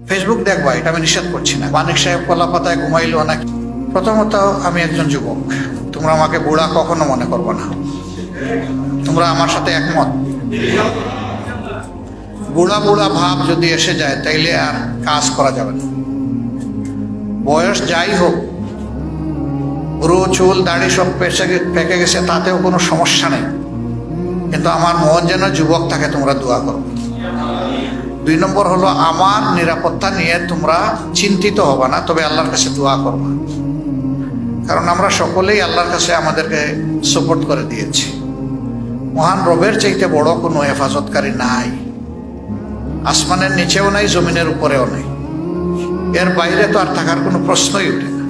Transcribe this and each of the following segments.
Facebook দেখবা, এটা আমি নিষেধ করছি না। মানিক সাহেব কলা পাতায় ঘুমাইলো নাকি? প্রথমত আমি একজন যুবক, তোমরা আমাকে বুড়া কখনো মনে করবো না। তোমরা আমার সাথে একমত? বুড়া বুড়া ভাব যদি এসে যায় তাইলে আর কাজ করা যাবে না। বয়স যাই হোক, পুরো চুল দাড়ি সব পেকে গেছে, তাতেও কোনো সমস্যা নেই, কিন্তু আমার মন যেন যুবক থাকে, তোমরা দোয়া করো। 2 নম্বর হলো, আমার নিরাপত্তা নিয়ে তোমরা চিন্তিত হবে না, তবে আল্লাহর কাছে দোয়া করবা। কারণ আমরা সকলেই আল্লাহর কাছে আমাদেরকে সাপোর্ট করে দিয়েছি। মহান রবের চাইতে বড় কোনো হেফাজতকারী নাই, আসমানের নিচেও নাই, জমিনের উপরেও নাই, এর বাইরে তো আর থাকার কোনো প্রশ্নই ওঠে না।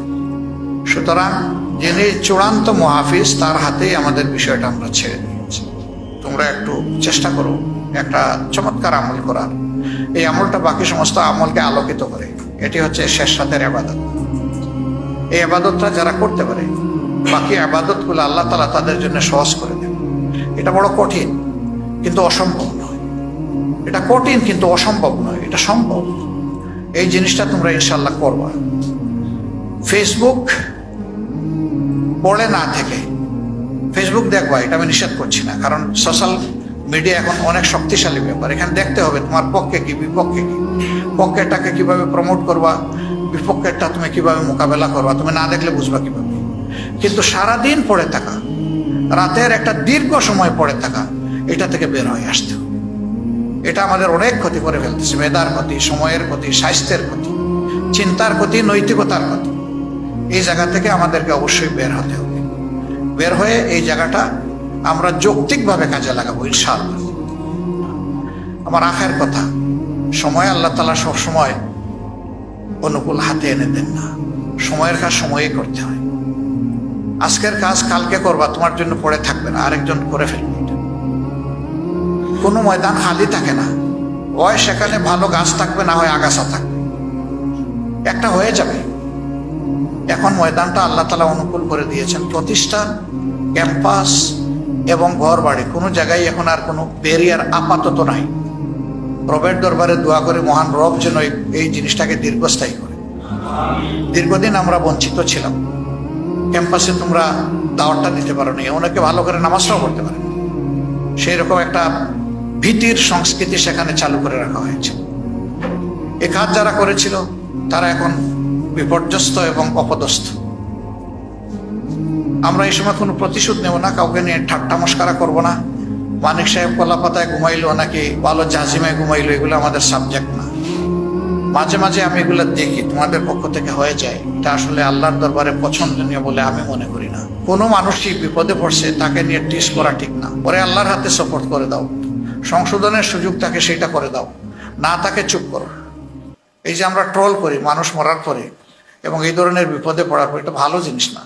সুতরাং যিনি চূড়ান্ত মুহাফিজ, তার হাতেই আমাদের বিষয়টা আমরা ছেড়ে দিয়েছি। তোমরা একটু চেষ্টা করো একটা চমৎকার আমল করার। এই আমলটা বাকি সমস্ত আমলকে আলোকিত করে। এটি হচ্ছে শেষ রাতের ইবাদত। এই ইবাদতটা যারা করতে পারে, বাকি ইবাদতগুলো আল্লাহ তাআলা তাদের জন্য সহজ করে দেন। এটা বড় কঠিন, কিন্তু অসম্ভব নয়। এটা কঠিন কিন্তু অসম্ভব নয়, এটা সম্ভব। এই জিনিসটা তোমরা ইনশাল্লাহ করবা। ফেসবুক পড়ে না থেকে ফেসবুক দেখবা, এটা আমি নিষেধ করছি না। কারণ সোশ্যাল মিডিয়া এখন অনেক শক্তিশালী ব্যাপার। এখানে দেখতে হবে তোমার পক্ষে কি বিপক্ষে কি, পক্ষেরটাকে কিভাবে প্রমোট করবা, বিপক্ষেরটা তুমি কিভাবে মোকাবেলা করবা, তুমি না দেখলে বুঝবা কিভাবে। কিন্তু সারাদিন পড়ে থাকা, রাতের একটা দীর্ঘ সময় পড়ে থাকা, এটা থেকে বের হয়ে আসতে হবে। এটা আমাদের অনেক ক্ষতি করে ফেলতেছে। মেধার ক্ষতি, সময়ের ক্ষতি, স্বাস্থ্যের ক্ষতি, চিন্তার ক্ষতি, নৈতিকতার ক্ষতি। এই জায়গা থেকে আমাদেরকে অবশ্যই বের হতে হবে। বের হয়ে এই জায়গাটা আমরা যৌক্তিকভাবে কাজে লাগাবো ইনশাআল্লাহ। আমার আখের কথা, সময় আল্লাহ তাআলা সবসময় অনুকূল হাতে এনে দেন না। সময়ের কাজ সময়ই করতে হয়। আজকের কাজ কালকে করবা, তোমার জন্য পড়ে থাকবে না, আরেকজন করে ফেলবে। কোনো ময়দান খালি থাকে না, হয় সেখানে ভালো গাছ থাকবে, না হয় আগাছা থাকবে, একটা হয়ে যাবে। এখন ময়দানটা আল্লাহ তাআলা অনুকূল করে দিয়েছেন। প্রতিষ্ঠান, ক্যাম্পাস এবং ঘর বাড়ি, কোনো জায়গায় এখন আর কোনো ব্যারিয়ার আপাতত নাই। রবের দরবারে দোয়া করে মহান রব যেন এই জিনিসটাকে দীর্ঘস্থায়ী করে। দীর্ঘদিন আমরা বঞ্চিত ছিলাম। ক্যাম্পাসে তোমরা দাওয়াতটা দিতে পারো নি, অনেকে ভালো করে নামাজটাও পড়তে পারে। সেই রকম একটা ভীতির সংস্কৃতি সেখানে চালু করে রাখা হয়েছে। এ কাজ যারা করেছিল তারা এখন বিপর্যস্ত এবং অপদস্থ। আমরা এই সময় কোনো প্রতিশোধ নেব না, কাউকে নিয়ে ঠাট্টা মস্করা করবো না। মানিক সাহেব কলা পাতায় ঘুমাইলো নাকি ভালো জাজিমায় ঘুমাইলো, এগুলো আমাদের সাবজেক্ট না। মাঝে মাঝে আমি এগুলো দেখি, তোমাদের পক্ষ থেকে হয়ে যায়, এটা আসলে আল্লাহর দরবারে পছন্দনীয় বলে আমি মনে করি না। কোনো মানুষই বিপদে পড়ছে, তাকে নিয়ে টিস করা ঠিক না। পরে আল্লাহর হাতে সাপোর্ট করে দাও, সংশোধনের সুযোগ তাকে সেটা করে দাও, না তাকে চুপ করো। এই যে আমরা ট্রল করি মানুষ মরার পরে এবং এই ধরনের বিপদে পড়ার পর, এটা ভালো জিনিস না।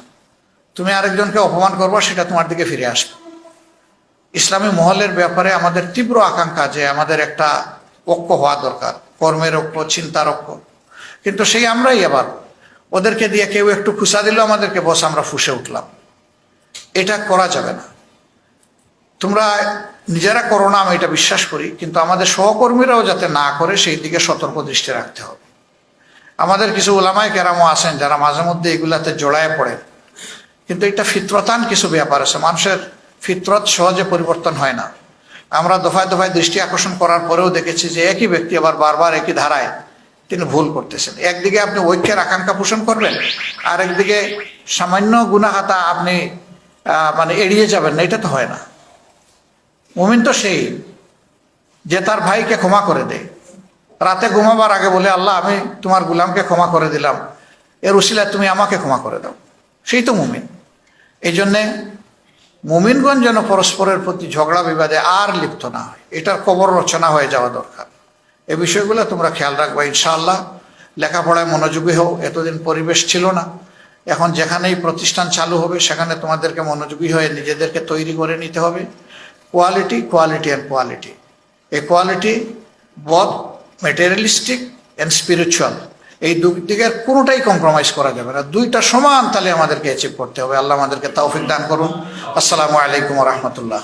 তুমি আরেকজনকে অপমান করবো, সেটা তোমার দিকে ফিরে আসবে। ইসলামী মহলের ব্যাপারে আমাদের তীব্র আকাঙ্ক্ষা যে আমাদের একটা ঐক্য হওয়া দরকার, কর্মের ঐক্য, চিন্তার ঐক্য। কিন্তু সেই আমরাই আবার ওদেরকে দিয়ে কেউ একটু খুশা দিল আমাদেরকে, বস আমরা ফুঁসে উঠলাম। এটা করা যাবে না। তোমরা নিজেরা করো না, আমি এটা বিশ্বাস করি, কিন্তু আমাদের সহকর্মীরাও যাতে না করে সেই দিকে সতর্ক দৃষ্টি রাখতে হবে। আমাদের কিছু ওলামায়ে কেরামও আছেন যারা মাঝে মধ্যে এগুলাতে জড়ায় পড়েন, কিন্তু এটা ফিতরতান কিছু ব্যাপার আছে। মানুষের ফিতরত সহজে পরিবর্তন হয় না। আমরা দফায় দফায় দৃষ্টি আকর্ষণ করার পরেও দেখেছি যে একই ব্যক্তি আবার বারবার একই ধারায় তিনি ভুল করতেছেন। একদিকে আপনি ঐক্যের আকাঙ্ক্ষা পোষণ করবেন, আর একদিকে সামান্য গুনাহাতা আপনি মানে এড়িয়ে যাবেন না, এটা তো হয় না। মুমিন তো সেই যে তার ভাইকে ক্ষমা করে দেয়, রাতে ঘুমাবার আগে বলে, আল্লাহ আমি তোমার গুলামকে ক্ষমা করে দিলাম, এর উসিলায় তুমি আমাকে ক্ষমা করে দাও। সেই তো মুমিন। এই জন্যে মুমিনগণ যেন পরস্পরের প্রতি ঝগড়া বিবাদে আর লিপ্ত না হয়, এটার কবর রচনা হয়ে যাওয়া দরকার। এই বিষয়গুলো তোমরা খেয়াল রাখবা ইনশাআল্লাহ। লেখাপড়ায় মনোযোগী হও। এতদিন পরিবেশ ছিল না, এখন যেখানেই প্রতিষ্ঠান চালু হবে সেখানে তোমাদেরকে মনোযোগী হয়ে নিজেদেরকে তৈরি করে নিতে হবে। Quality, quality and quality. এই quality both materialistic and spiritual, এই দুই দিকের কোনোটাই কম্প্রোমাইজ করা যাবে না। দুইটা সমান তালে আমাদেরকে অ্যাচিভ করতে হবে। আল্লাহ আমাদেরকে তৌফিক দান করুন। আসসালামু আলাইকুম ওয়া রাহমাতুল্লাহ।